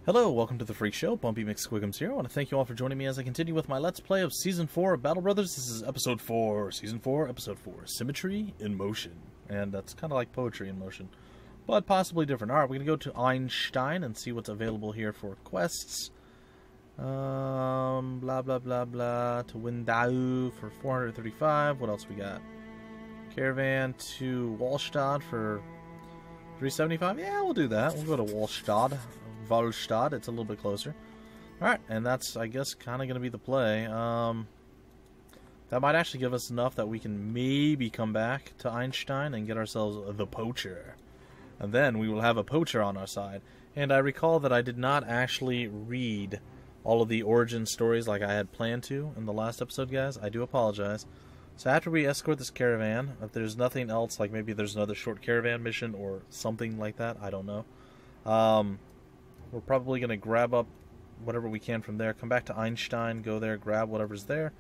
Hello, welcome to the Freak Show. Bumpy McSquigums here. I want to thank you all for joining me as I continue with my Let's Play of Season 4 of Battle Brothers. This is Episode 4, Season 4, Episode 4, Symmetry in Motion. And that's kind of like poetry in motion, but possibly different. Alright, we're going to go to Einstein and see what's available here for quests. Blah, blah, blah, blah. To Windau for 435. What else we got? Caravan to Wallstadt for 375. Yeah, we'll do that. We'll go to Wallstadt. Valstad, it's a little bit closer. Alright, and that's, I guess, kind of going to be the play. That might actually give us enough that we can maybe come back to Einstein and get ourselves the poacher. And then we will have a poacher on our side. And I recall that I did not actually read all of the origin stories like I had planned to in the last episode, guys. I do apologize. So after we escort this caravan, if there's nothing else, like maybe there's another short caravan mission or something like that, I don't know. We're probably going to grab up whatever we can from there, come back to Einstein, go there, grab whatever's there,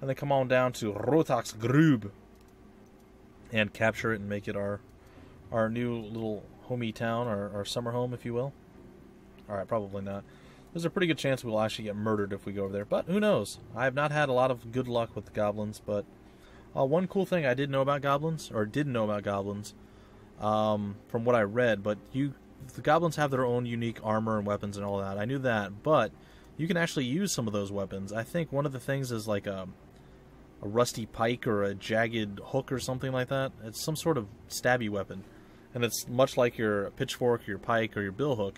and then come on down to Rotaxgrube and capture it and make it our new little homey town, our summer home, if you will. Alright, probably not. There's a pretty good chance we'll actually get murdered if we go over there, but who knows? I have not had a lot of good luck with the goblins, but one cool thing I didn't know about goblins, from what I read, but the goblins have their own unique armor and weapons and all that. I knew that, but you can actually use some of those weapons. I think one of the things is like a rusty pike or a jagged hook or something like that. It's some sort of stabby weapon, and it's much like your pitchfork, your pike, or your billhook.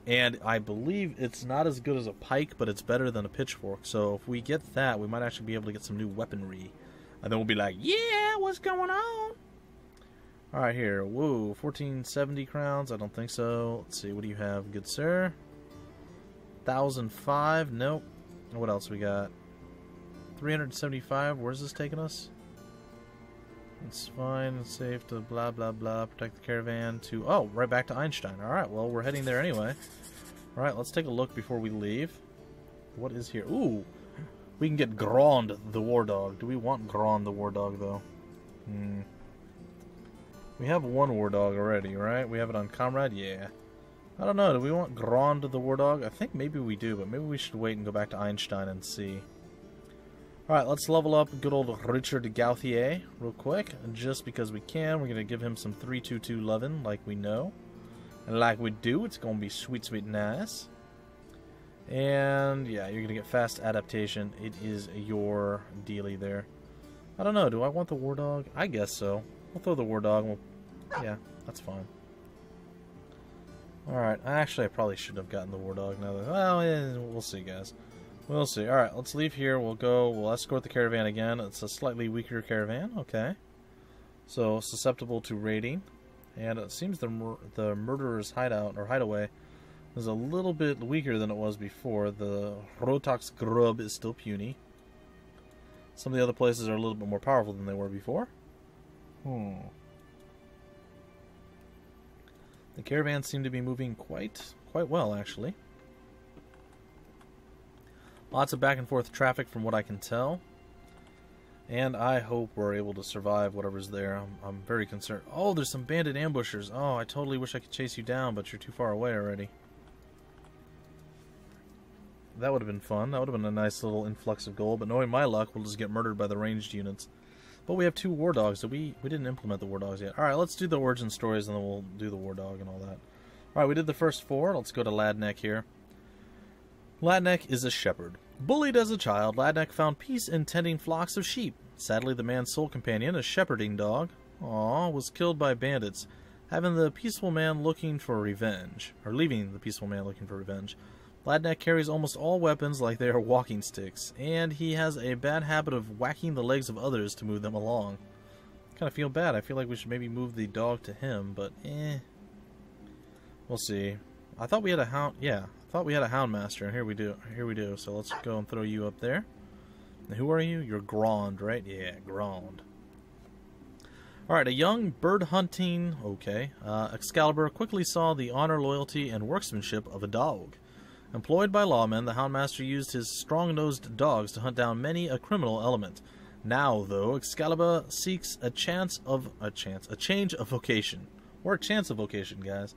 And I believe it's not as good as a pike, but it's better than a pitchfork. So if we get that, we might actually be able to get some new weaponry, and then we'll be like, yeah, what's going on? Alright, here. Whoa, 1470 crowns? I don't think so. Let's see, what do you have, good sir? 1005? Nope. What else we got? 375? Where's this taking us? It's fine, it's safe to blah blah blah. Protect the caravan to... Oh, right back to Einstein. Alright, well, we're heading there anyway. Alright, let's take a look before we leave. What is here? Ooh! We can get Grond the War Dog. Do we want Grond the War Dog, though? We have one War Dog already, right? We have it on Comrade? Yeah. I don't know. Do we want Grond the War Dog? I think maybe we do, but maybe we should wait and go back to Einstein and see. Alright, let's level up good old Richard Gauthier real quick. And just because we can, we're going to give him some 322 lovin' like we know. And like we do, it's going to be sweet, sweet nice. And yeah, you're going to get fast adaptation. It is your dealie there. I don't know. Do I want the War Dog? I guess so. We'll throw the War Dog. Yeah, that's fine. Alright, actually I probably should have gotten the War Dog now. Well, yeah, we'll see, guys. We'll see. Alright, let's leave here. We'll escort the caravan again. It's a slightly weaker caravan. Okay. So, susceptible to raiding. And it seems the murderer's hideout, or hideaway, is a little bit weaker than it was before. The Rotaxgrube is still puny. Some of the other places are a little bit more powerful than they were before. The caravans seem to be moving quite well, actually. Lots of back and forth traffic from what I can tell. And I hope we're able to survive whatever's there. I'm very concerned. Oh, there's some bandit ambushers. Oh, I totally wish I could chase you down, but you're too far away already. That would have been fun. That would have been a nice little influx of gold, but knowing my luck, we'll just get murdered by the ranged units. But we have two War Dogs. We didn't implement the War Dogs yet. Alright, let's do the origin stories and then we'll do the War Dog and all that. Alright, we did the first four. Let's go to Ladneck here. Ladneck is a shepherd. Bullied as a child, Ladneck found peace in tending flocks of sheep. Sadly, the man's sole companion, a shepherding dog, was killed by bandits, having the peaceful man looking for revenge. Or leaving the peaceful man looking for revenge. Ladneck carries almost all weapons like they are walking sticks, and he has a bad habit of whacking the legs of others to move them along. Kind of feel bad. I feel like we should maybe move the dog to him, but we'll see. I thought we had a hound. Yeah, I thought we had a hound master, and here we do. Here we do. So let's go and throw you up there. And who are you? You're Grond, right? Yeah, Grond. Alright, a young bird hunting. Okay. Excalibur quickly saw the honor, loyalty, and workmanship of a dog. Employed by lawmen, the Houndmaster used his strong-nosed dogs to hunt down many a criminal element. Now, though, Excalibur seeks a change of vocation. Or a chance of vocation, guys.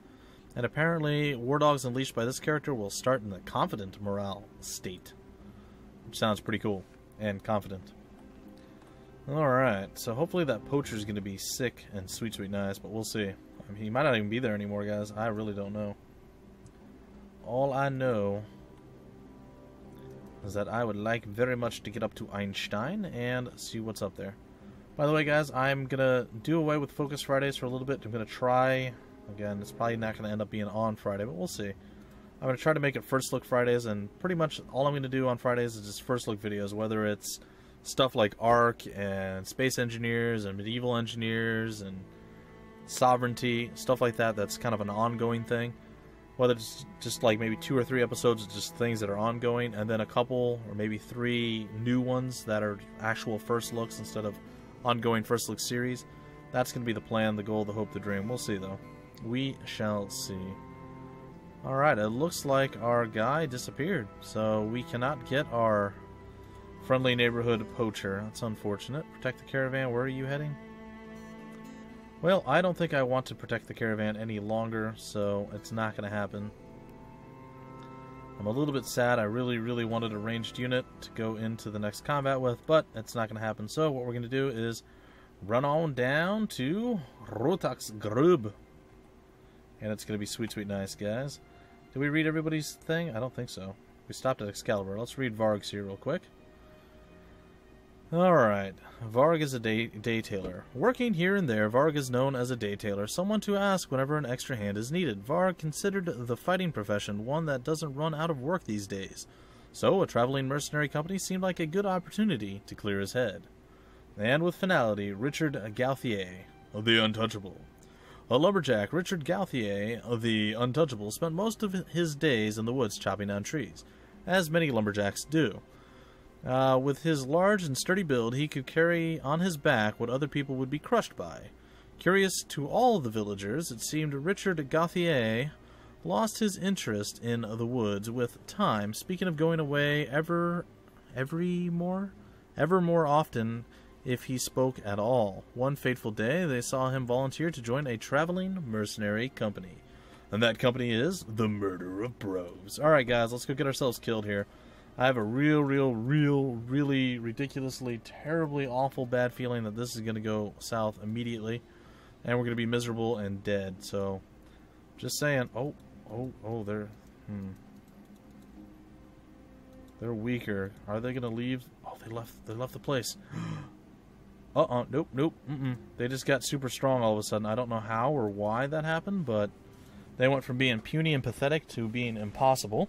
And apparently, War Dogs unleashed by this character will start in the confident morale state. Which sounds pretty cool. And confident. Alright, so hopefully that poacher is going to be sick and sweet nice, but we'll see. I mean, he might not even be there anymore, guys. I really don't know. All I know is that I would like very much to get up to Einstein and see what's up there. By the way, guys, I'm going to do away with Focus Fridays for a little bit. I'm going to try... Again, it's probably not going to end up being on Friday, but we'll see. I'm going to try to make it First Look Fridays, and pretty much all I'm going to do on Fridays is just First Look videos, whether it's stuff like Ark and Space Engineers and Medieval Engineers and Sovereignty, stuff like that that's kind of an ongoing thing. Whether it's just like maybe 2 or 3 episodes of just things that are ongoing, and then a couple or maybe 3 new ones that are actual First Looks instead of ongoing First Look series. That's going to be the plan, the goal, the hope, the dream. We'll see, though. We shall see. Alright, it looks like our guy disappeared, so we cannot get our friendly neighborhood poacher. That's unfortunate. Protect the caravan. Where are you heading? Well, I don't think I want to protect the caravan any longer, so it's not going to happen. I'm a little bit sad. I really, really wanted a ranged unit to go into the next combat with, but it's not going to happen. So what we're going to do is run on down to Rotax Grub. And it's going to be sweet nice, guys. Did we read everybody's thing? I don't think so. We stopped at Excalibur. Let's read Varg's here real quick. Alright. Varg is a day tailor. Working here and there, Varg is known as a day tailor, someone to ask whenever an extra hand is needed. Varg considered the fighting profession one that doesn't run out of work these days. So, a traveling mercenary company seemed like a good opportunity to clear his head. And with finality, Richard Gauthier, the Untouchable. A lumberjack, Richard Gauthier, the Untouchable, spent most of his days in the woods chopping down trees, as many lumberjacks do. With his large and sturdy build, he could carry on his back what other people would be crushed by. Curious to all the villagers, it seemed Richard Gauthier lost his interest in the woods with time, speaking of going away ever more often if he spoke at all. One fateful day, they saw him volunteer to join a traveling mercenary company. And that company is the Murder of Bros. Alright, guys, let's go get ourselves killed here. I have a really ridiculously, terribly awful bad feeling that this is going to go south immediately. And we're going to be miserable and dead. So, just saying. Oh, they're... They're weaker. Are they going to leave? Oh, they left the place. Nope. They just got super strong all of a sudden. I don't know how or why that happened, but they went from being puny and pathetic to being impossible.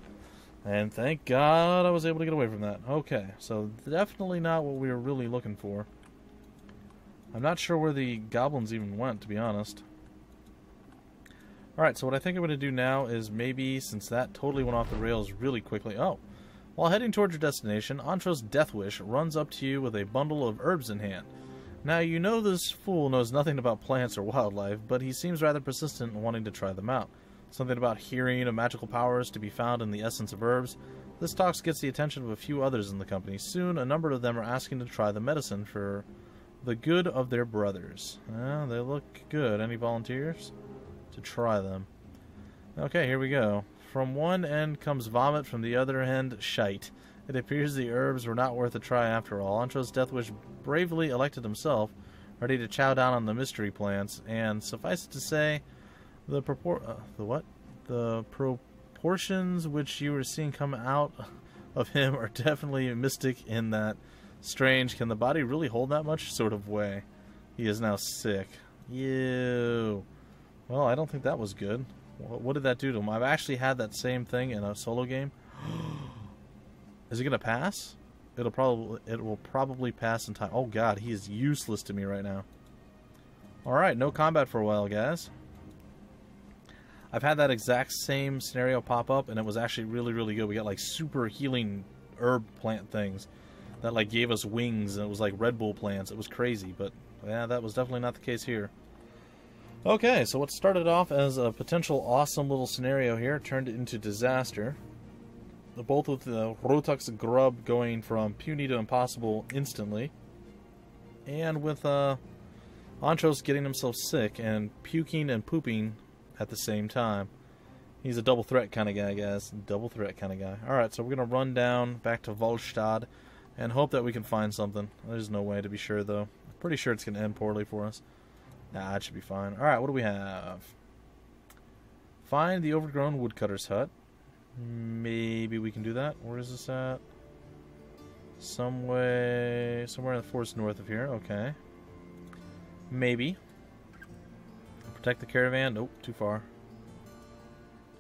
And thank God I was able to get away from that. Okay, so definitely not what we were really looking for. I'm not sure where the goblins even went, to be honest. Alright, so what I think I'm going to do now is maybe, since that totally went off the rails really quickly... Oh! While heading towards your destination, Antro's Death Wish runs up to you with a bundle of herbs in hand. Now, you know this fool knows nothing about plants or wildlife, but he seems rather persistent in wanting to try them out. Something about hearing and magical powers to be found in the essence of herbs. This talk gets the attention of a few others in the company. Soon, a number of them are asking to try the medicine for the good of their brothers. They look good. Any volunteers? To try them. Okay, here we go. From one end comes vomit, from the other end, shite. It appears the herbs were not worth a try after all. Antro's Deathwish bravely elected himself, ready to chow down on the mystery plants, and suffice it to say, the proportions which you were seeing come out of him are definitely mystic in that strange, can the body really hold that much sort of way. He is now sick. Ew. Well, I don't think that was good. What did that do to him? I've actually had that same thing in a solo game. Is it gonna pass? It will probably pass in time. Oh god, he is useless to me right now. Alright, no combat for a while, guys. I've had that exact same scenario pop up, and it was actually really good. We got like super healing herb plant things that like gave us wings, and it was like Red Bull plants. It was crazy, but yeah, that was definitely not the case here. Okay, so what started off as a potential awesome little scenario here turned into disaster. Both with the Rotux Grub going from puny to impossible instantly, and with Antros getting himself sick and puking and pooping at the same time. He's a double threat kind of guy, guys. Double threat kind of guy. Alright, so we're going to run down back to Volstad and hope that we can find something. There's no way to be sure, though. I'm pretty sure it's going to end poorly for us. Nah, it should be fine. Alright, what do we have? Find the overgrown woodcutter's hut. Maybe we can do that. Where is this at? Somewhere in the forest north of here. Okay. Maybe. Protect the caravan. Nope, too far.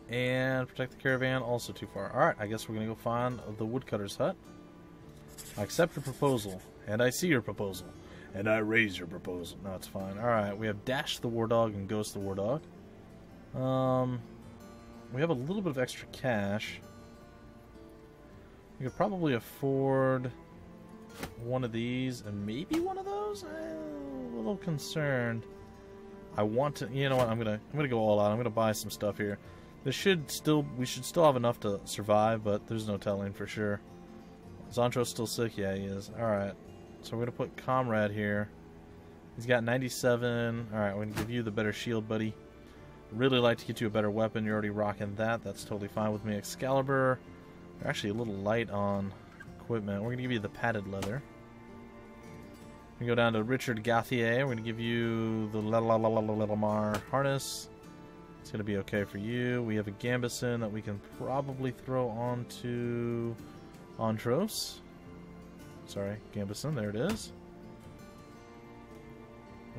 And protect the caravan, also too far. Alright, I guess we're going to go find the woodcutter's hut. I accept your proposal. And I see your proposal. And I raise your proposal. No, it's fine. Alright, we have Dash the War Dog and Ghost the War Dog. We have a little bit of extra cash. We could probably afford one of these and maybe one of those. I'm a little concerned. I want to. You know what? I'm gonna go all out. I'm gonna buy some stuff here. We should still have enough to survive, but there's no telling for sure. Is Antro's still sick? Yeah, he is. All right. So we're gonna put Comrade here. He's got 97. All right, we're gonna give you the better shield, buddy. Really like to get you a better weapon. You're already rocking that. That's totally fine with me. Excalibur. You're actually a little light on equipment. We're going to give you the padded leather. We go down to Richard Gauthier. We're going to give you the Lamar harness. It's going to be okay for you. We have a Gambison that we can probably throw onto Antros. Sorry, Gambison. There it is.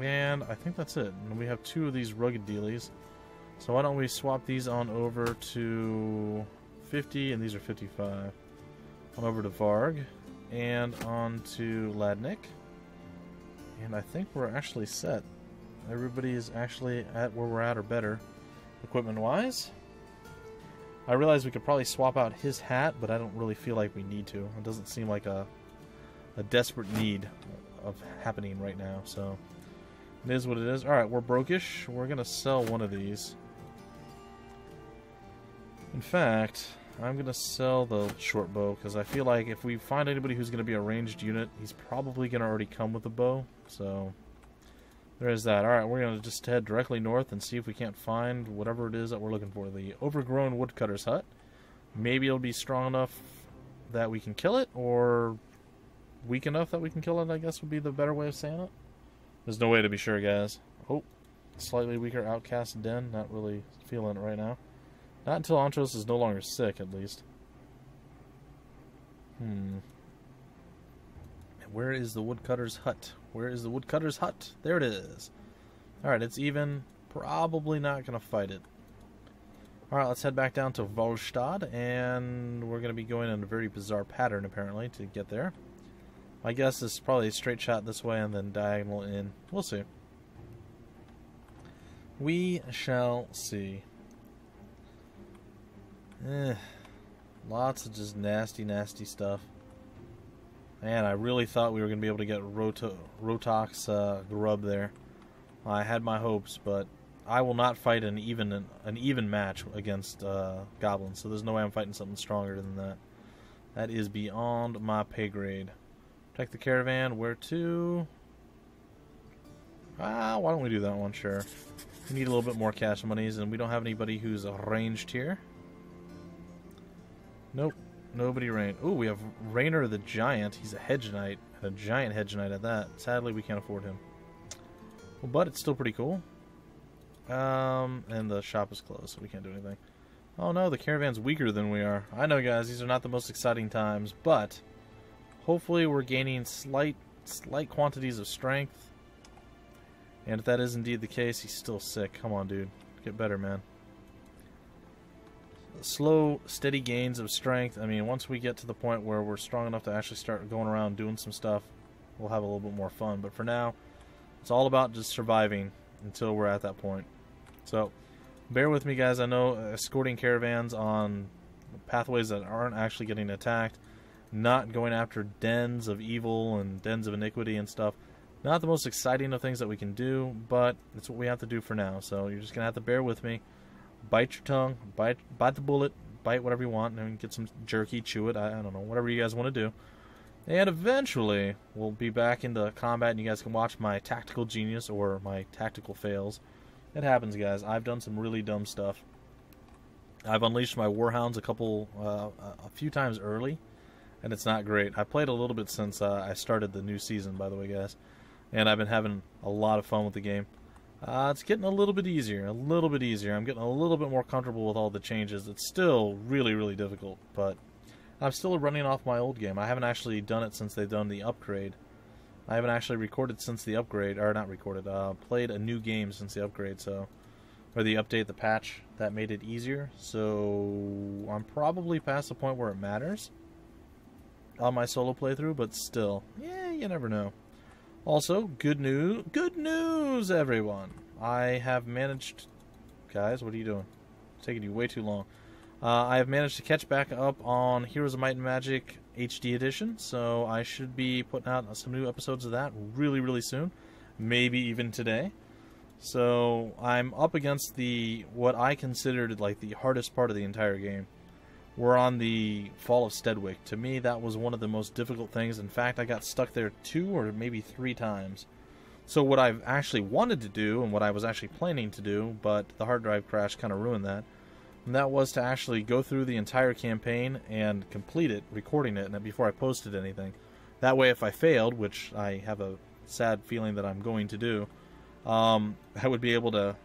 And I think that's it. And we have two of these rugged dealies. So why don't we swap these on over to 50, and these are 55. On over to Varg, and on to Ladnik. And I think we're actually set. Everybody is actually at where we're at or better, equipment-wise. I realize we could probably swap out his hat, but I don't really feel like we need to. It doesn't seem like a desperate need of happening right now, so it is what it is. Alright, we're brokish. We're going to sell one of these. In fact, I'm going to sell the short bow, because I feel like if we find anybody who's going to be a ranged unit, he's probably going to already come with a bow. So, there's that. Alright, we're going to just head directly north and see if we can't find whatever it is that we're looking for. The overgrown woodcutter's hut. Maybe it'll be strong enough that we can kill it, or weak enough that we can kill it, I guess would be the better way of saying it. There's no way to be sure, guys. Oh, slightly weaker outcast den. Not really feeling it right now. Not until Antros is no longer sick, at least. Where is the woodcutter's hut? Where is the woodcutter's hut? There it is. Alright, it's even. Probably not going to fight it. Alright, let's head back down to Volstad, and we're going to be going in a very bizarre pattern, apparently, to get there. My guess is probably a straight shot this way and then diagonal in. We'll see. We shall see. Lots of just nasty, nasty stuff. Man, I really thought we were going to be able to get Rotox grub there. I had my hopes, but I will not fight an even match against goblins, so there's no way I'm fighting something stronger than that. That is beyond my pay grade. Protect the caravan. Where to? Why don't we do that one? Sure. We need a little bit more cash monies, and we don't have anybody who's ranged here. Nope. Nobody ranged. Ooh, we have Rainer the Giant. He's a hedge knight. A giant hedge knight at that. Sadly, we can't afford him. Well, but it's still pretty cool. And the shop is closed, so we can't do anything. Oh no, the caravan's weaker than we are. I know, guys, these are not the most exciting times, but hopefully we're gaining slight quantities of strength. And if that is indeed the case, he's still sick. Come on, dude. Get better, man. Slow, steady gains of strength. I mean, once we get to the point where we're strong enough to actually start going around doing some stuff, we'll have a little bit more fun. But for now, it's all about just surviving until we're at that point. So, bear with me, guys. I know escorting caravans on pathways that aren't actually getting attacked, not going after dens of evil and dens of iniquity and stuff, not the most exciting of things that we can do, but it's what we have to do for now. So you're just going to have to bear with me. Bite your tongue, bite the bullet, bite whatever you want, and get some jerky, chew it, I don't know, whatever you guys want to do. And eventually, we'll be back into combat, and you guys can watch my tactical genius or my tactical fails. It happens, guys. I've done some really dumb stuff. I've unleashed my warhounds a few times early, and it's not great. I played a little bit since I started the new season, by the way, guys, and I've been having a lot of fun with the game. It's getting a little bit easier, I'm getting a little bit more comfortable with all the changes. It's still really, really difficult, but I'm still running off my old game. I haven't actually done it since they've done the upgrade. I haven't actually recorded since the upgrade, or not recorded, played a new game since the upgrade, so, or the update, the patch, that made it easier. So I'm probably past the point where it matters on my solo playthrough, but still, yeah, you never know. Also, good news, everyone. I have managed, guys, what are you doing? It's taking you way too long. I have managed to catch back up on Heroes of Might and Magic HD Edition, so I should be putting out some new episodes of that really, really soon. Maybe even today. So I'm up against what I considered like the hardest part of the entire game. We're on the Fall of Steadwick. To me, that was one of the most difficult things. In fact, I got stuck there 2 or maybe 3 times. So what I've actually wanted to do, and what I was actually planning to do, but the hard drive crash kind of ruined that, and that was to actually go through the entire campaign and complete it, recording it, and before I posted anything. That way, if I failed, which I have a sad feeling that I'm going to do, I would be able to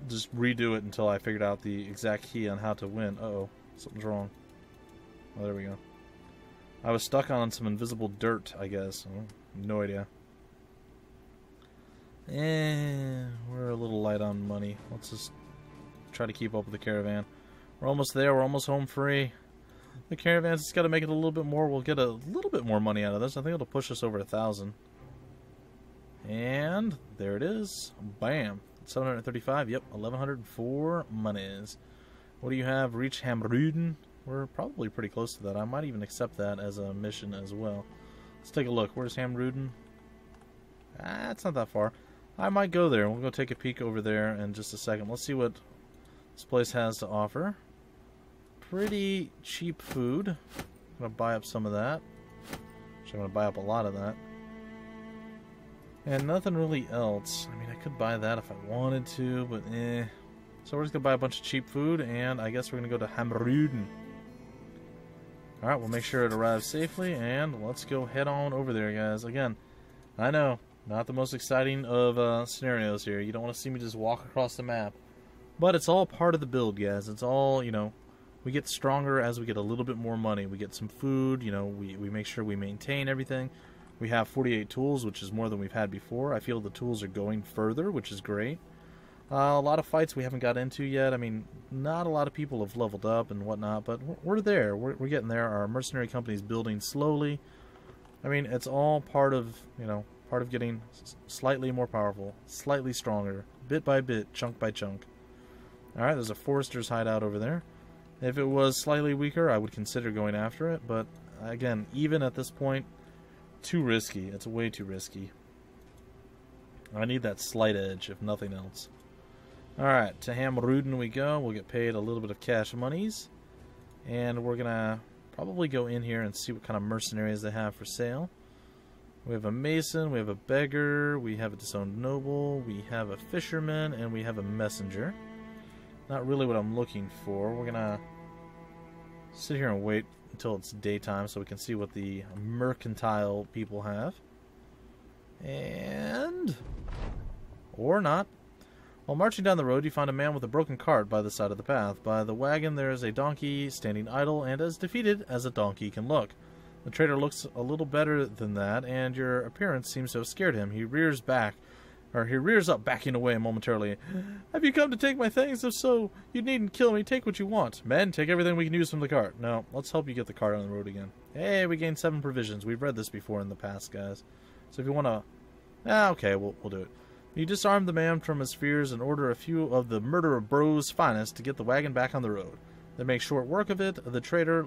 just redo it until I figured out the exact key on how to win. Uh-oh, something's wrong. Oh, there we go. I was stuck on some invisible dirt, I guess. No idea. We're a little light on money. Let's just try to keep up with the caravan. We're almost there. We're almost home free. The caravan's just got to make it a little bit more. We'll get a little bit more money out of this. I think it'll push us over 1,000. And there it is. Bam. 735. Yep. 1,104 monies. What do you have? Reach Hamruden. We're probably pretty close to that. I might even accept that as a mission as well. Let's take a look. Where's Hamruden? It's not that far. I might go there. We'll go take a peek over there in just a second. Let's see what this place has to offer. Pretty cheap food. I'm going to buy up some of that. Actually, I'm going to buy up a lot of that. And nothing really else. I mean, I could buy that if I wanted to, but eh. So we're just going to buy a bunch of cheap food, and I guess we're going to go to Hamruden. Alright, we'll make sure it arrives safely, and let's go head on over there, guys. Again, I know, not the most exciting of scenarios here. You don't want to see me just walk across the map. But it's all part of the build, guys. It's all, you know, we get stronger as we get a little bit more money. We get some food, you know, we make sure we maintain everything. We have 48 tools, which is more than we've had before. I feel the tools are going further, which is great. A lot of fights we haven't got into yet. I mean, not a lot of people have leveled up and whatnot, but we're there. We're getting there. Our mercenary company's building slowly. I mean, it's all part of, you know, part of getting slightly more powerful, slightly stronger, bit by bit, chunk by chunk. Alright, there's a forester's hideout over there. If it was slightly weaker, I would consider going after it, but again, even at this point, too risky. It's way too risky. I need that slight edge, if nothing else. Alright, to Hamruden we go. We'll get paid a little bit of cash monies. And we're going to probably go in here and see what kind of mercenaries they have for sale. We have a mason, we have a beggar, we have a disowned noble, we have a fisherman, and we have a messenger. Not really what I'm looking for. We're going to sit here and wait until it's daytime so we can see what the mercantile people have. And... or not. While marching down the road, you find a man with a broken cart by the side of the path. By the wagon, there is a donkey standing idle and as defeated as a donkey can look. The trader looks a little better than that, and your appearance seems to have scared him. He rears up, backing away momentarily. Have you come to take my things? If so, you needn't kill me. Take what you want. Men, take everything we can use from the cart. No, let's help you get the cart on the road again. Hey, we gained 7 provisions. We've read this before in the past, guys. So if you want to... okay, we'll do it. You disarm the man from his fears and order a few of the murderer bros' finest to get the wagon back on the road. They make short work of it. The trader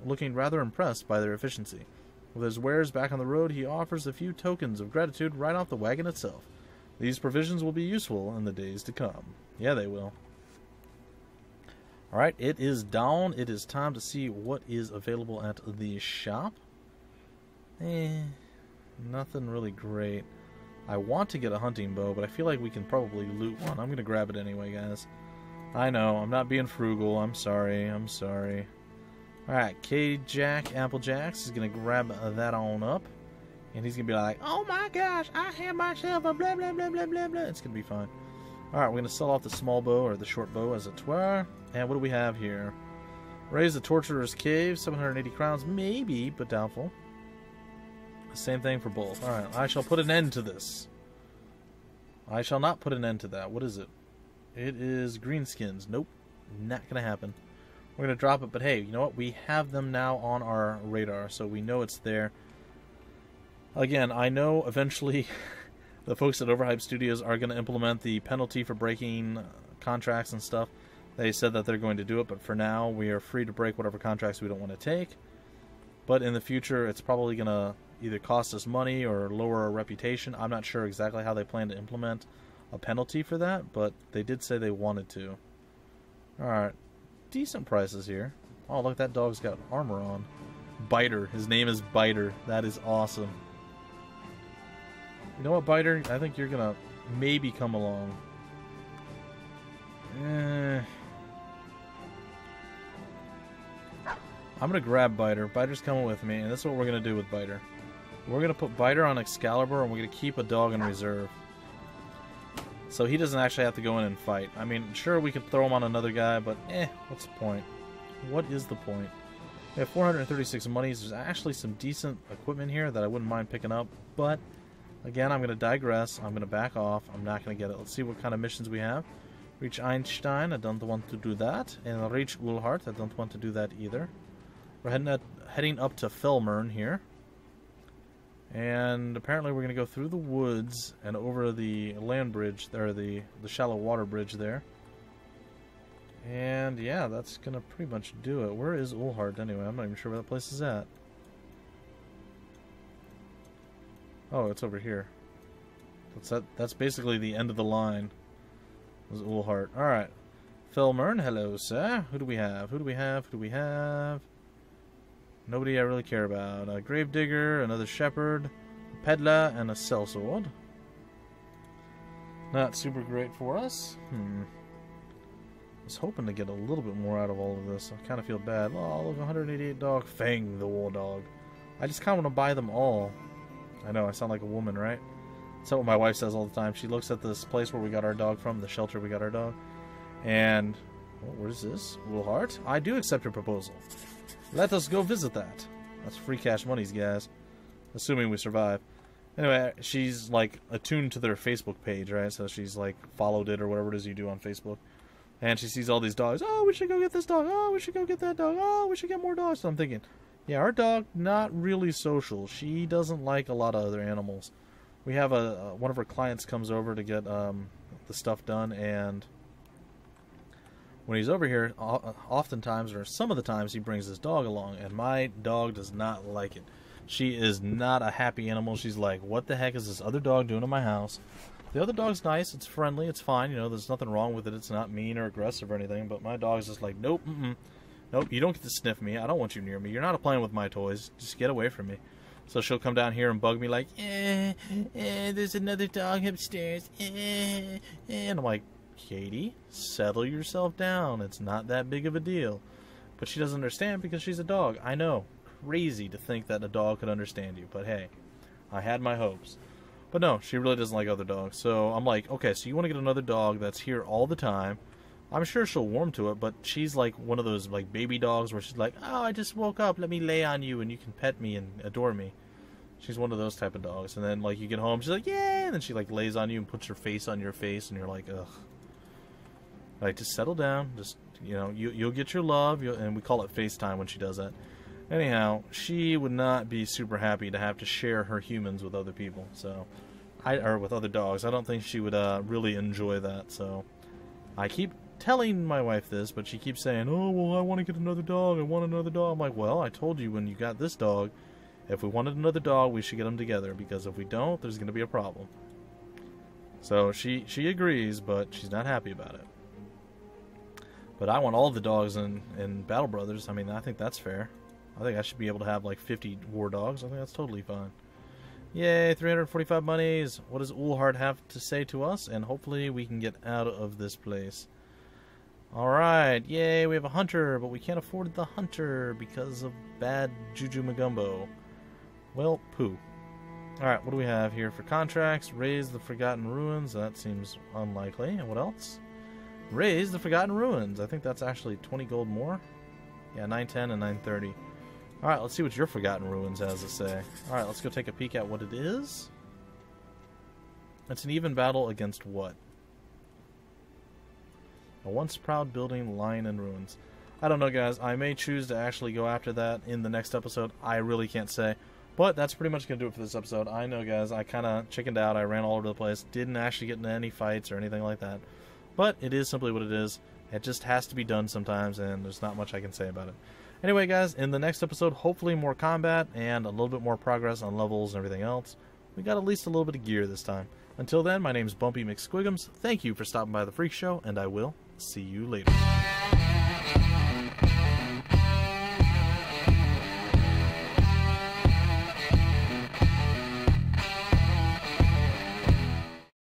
looking rather impressed by their efficiency. With his wares back on the road, he offers a few tokens of gratitude right off the wagon itself. These provisions will be useful in the days to come. Yeah, they will. Alright, it is dawn. It is time to see what is available at the shop. Nothing really great. I want to get a hunting bow, but I feel like we can probably loot one. I'm going to grab it anyway, guys. I know, I'm not being frugal. I'm sorry, I'm sorry. Alright, K-Jack, Applejacks is going to grab that on up. And he's going to be like, oh my gosh, I have myself a blah, blah, blah, blah, blah, blah. It's going to be fine. Alright, we're going to sell off the small bow, or the short bow, as it were. And what do we have here? Raise the Torturer's Cave, 780 crowns, maybe, but doubtful. Same thing for both. Alright, I shall put an end to this. I shall not put an end to that. What is it? It is greenskins. Nope, not going to happen. We're going to drop it, but hey, you know what? We have them now on our radar, so we know it's there. Again, I know eventually the folks at Overhyped Studios are going to implement the penalty for breaking contracts and stuff. They said that they're going to do it, but for now, we are free to break whatever contracts we don't want to take. But in the future, it's probably going to either cost us money or lower our reputation. I'm not sure exactly how they plan to implement a penalty for that, but they did say they wanted to. Alright, decent prices here. Oh, look, that dog's got armor on. Biter. His name is Biter. That is awesome. You know what, Biter? I think you're gonna maybe come along. I'm gonna grab Biter. Biter's coming with me, and this is what we're gonna do with Biter. We're gonna put Biter on Excalibur, and we're gonna keep a dog in reserve. So he doesn't actually have to go in and fight. I mean, sure, we could throw him on another guy, but what's the point? What is the point? We have 436 monies. There's actually some decent equipment here that I wouldn't mind picking up, but again, I'm going to digress. I'm going to back off. I'm not going to get it. Let's see what kind of missions we have. Reach Einstein. I don't want to do that. And reach Ulhart. I don't want to do that either. We're heading up to Felmern here. And apparently we're going to go through the woods and over the land bridge, or the shallow water bridge there. And yeah, that's going to pretty much do it. Where is Ulhart anyway? I'm not even sure where that place is at. Oh, it's over here. That's basically the end of the line. Was Ulhart. Alright. Felmern, hello, sir. Who do we have? Who do we have? Who do we have? Nobody I really care about. A gravedigger, another shepherd, a peddler, and a sellsword. Not super great for us. I was hoping to get a little bit more out of all of this. I kind of feel bad. Oh, look, 188 dog. Fang the war dog. I just kind of want to buy them all. I know, I sound like a woman, right? That's what my wife says all the time. She looks at this place where we got our dog from, the shelter we got our dog. And, well, where's this? Ulhart? I do accept your proposal. Let us go visit that. That's free cash monies, guys. Assuming we survive. Anyway, she's, like, attuned to their Facebook page, right? So she's, like, followed it or whatever it is you do on Facebook. And she sees all these dogs. Oh, we should go get this dog. Oh, we should go get that dog. Oh, we should get more dogs. So I'm thinking, yeah, our dog, not really social. She doesn't like a lot of other animals. We have one of our clients comes over to get the stuff done, and when he's over here, oftentimes, or some of the times, he brings his dog along, and my dog does not like it. She is not a happy animal. She's like, what the heck is this other dog doing in my house? The other dog's nice. It's friendly. It's fine. You know, there's nothing wrong with it. It's not mean or aggressive or anything, but my dog's just like, nope, nope, you don't get to sniff me. I don't want you near me. You're not playing with my toys. Just get away from me. So she'll come down here and bug me like, there's another dog upstairs. And I'm like, Katie, settle yourself down. It's not that big of a deal. But she doesn't understand because she's a dog. I know. Crazy to think that a dog could understand you. But hey, I had my hopes. But no, she really doesn't like other dogs. So I'm like, okay, so you want to get another dog that's here all the time. I'm sure she'll warm to it, but she's like one of those like baby dogs where she's like, oh, I just woke up, let me lay on you and you can pet me and adore me. She's one of those type of dogs. And then like you get home, she's like, yay, and then she like lays on you and puts her face on your face, and you're like, ugh. Like, just settle down. Just, you know, you'll get your love, and we call it FaceTime when she does that. Anyhow, she would not be super happy to have to share her humans with other people, so or with other dogs. I don't think she would really enjoy that. So I keep telling my wife this, but she keeps saying, oh, well, I want to get another dog. I want another dog. I'm like, well, I told you when you got this dog, if we wanted another dog, we should get them together, because if we don't, there's going to be a problem. So she agrees, but she's not happy about it. But I want all of the dogs in Battle Brothers. I mean, I think that's fair. I think I should be able to have like 50 war dogs. I think that's totally fine. Yay, 345 monies. What does Ulhart have to say to us? And hopefully we can get out of this place. Alright, yay, we have a hunter, but we can't afford the hunter because of bad Juju Magumbo. Well, poo. Alright, what do we have here for contracts? Raise the Forgotten Ruins. That seems unlikely. And what else? Raise the Forgotten Ruins. I think that's actually 20 gold more. Yeah, 910 and 930. Alright, let's see what your Forgotten Ruins has to say. Alright, let's go take a peek at what it is. It's an even battle against what? A once proud building lying in ruins. I don't know, guys. I may choose to actually go after that in the next episode. I really can't say. But that's pretty much going to do it for this episode. I know, guys. I kind of chickened out. I ran all over the place. Didn't actually get into any fights or anything like that. But it is simply what it is. It just has to be done sometimes, and there's not much I can say about it. Anyway, guys, in the next episode, hopefully more combat and a little bit more progress on levels and everything else. We got at least a little bit of gear this time. Until then, my name's Bumpy McSquigums. Thank you for stopping by the Freak Show, and I will see you later.